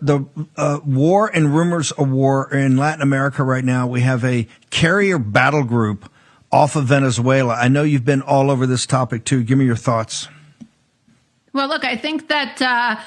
The war and rumors of war in Latin America right now. We have a carrier battle group off of Venezuela. I know you've been all over this topic too. Give me your thoughts. Well, look, I think that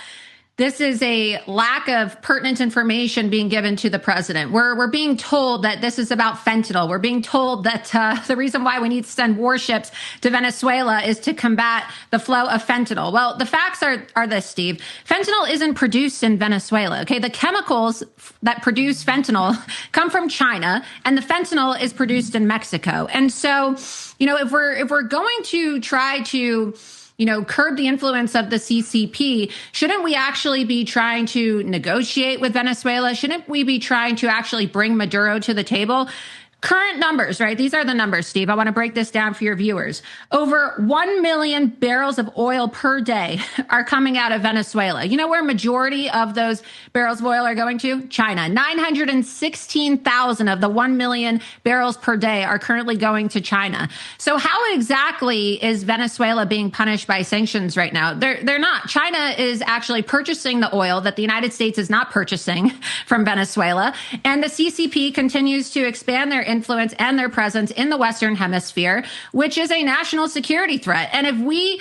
this is a lack of pertinent information being given to the president. We're being told that this is about fentanyl. We're being told that the reason why we need to send warships to Venezuela is to combat the flow of fentanyl. Well, the facts are this, Steve. Fentanyl isn't produced in Venezuela. Okay, the chemicals that produce fentanyl come from China, and the fentanyl is produced in Mexico. And so, if we're going to try to curb the influence of the CCP, shouldn't we actually be trying to negotiate with Venezuela? Shouldn't we be trying to actually bring Maduro to the table? Current numbers, right? These are the numbers, Steve. I want to break this down for your viewers. Over 1 million barrels of oil per day are coming out of Venezuela. You know where majority of those barrels of oil are going to? China. 916,000 of the 1 million barrels per day are currently going to China. So how exactly is Venezuela being punished by sanctions right now? They're not. China is actually purchasing the oil that the United States is not purchasing from Venezuela. And the CCP continues to expand their influence and their presence in the Western Hemisphere, which is a national security threat. And if we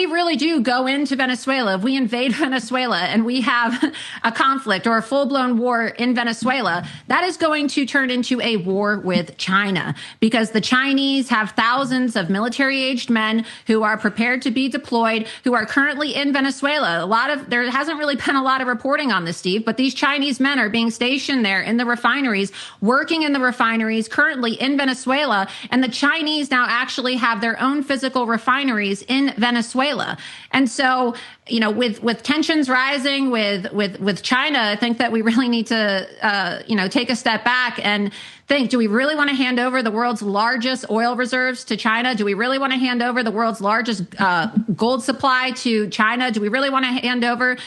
really do go into Venezuela, if we invade Venezuela and we have a conflict or a full-blown war in Venezuela, that is going to turn into a war with China, because the Chinese have thousands of military-aged men who are prepared to be deployed, who are currently in Venezuela. There hasn't really been a lot of reporting on this, Steve, but these Chinese men are being stationed there in the refineries, working in the refineries currently in Venezuela, and the Chinese now actually have their own physical refineries in Venezuela. And so, with tensions rising with China, I think that we really need to, take a step back and think, do we really want to hand over the world's largest oil reserves to China? Do we really want to hand over the world's largest gold supply to China? Do we really want to hand over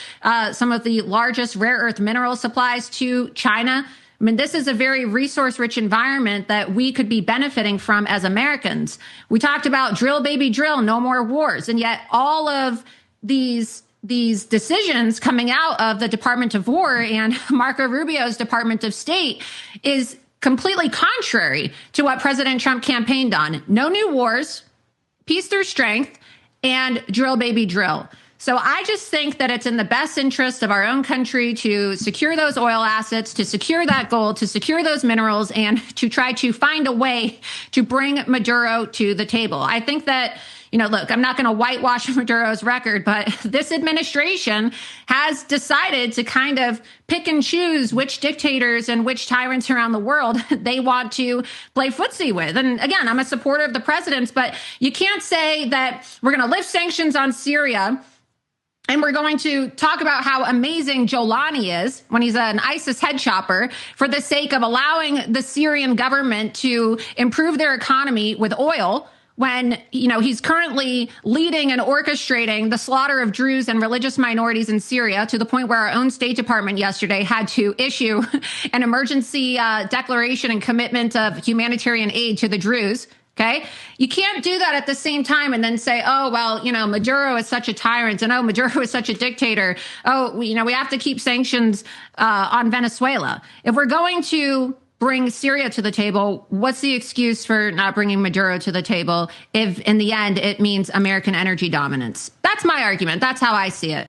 some of the largest rare earth mineral supplies to China? I mean, this is a very resource-rich environment that we could be benefiting from as Americans. We talked about drill, baby, drill, no more wars. And yet all of these decisions coming out of the Department of War and Marco Rubio's Department of State is completely contrary to what President Trump campaigned on. No new wars, peace through strength, and drill, baby, drill. So I just think that it's in the best interest of our own country to secure those oil assets, to secure that gold, to secure those minerals, and to try to find a way to bring Maduro to the table. I think that, look, I'm not going to whitewash Maduro's record, but this administration has decided to kind of pick and choose which dictators and which tyrants around the world they want to play footsie with. And again, I'm a supporter of the president's, but you can't say that we're going to lift sanctions on Syria and we're going to talk about how amazing Jolani is when he's an ISIS head chopper for the sake of allowing the Syrian government to improve their economy with oil, when, he's currently leading and orchestrating the slaughter of Druze and religious minorities in Syria, to the point where our own State Department yesterday had to issue an emergency declaration and commitment of humanitarian aid to the Druze. Okay, you can't do that at the same time and then say, oh, well, Maduro is such a tyrant, and oh, Maduro is such a dictator. Oh, we have to keep sanctions on Venezuela. If we're going to bring Syria to the table, what's the excuse for not bringing Maduro to the table if in the end it means American energy dominance? That's my argument. That's how I see it.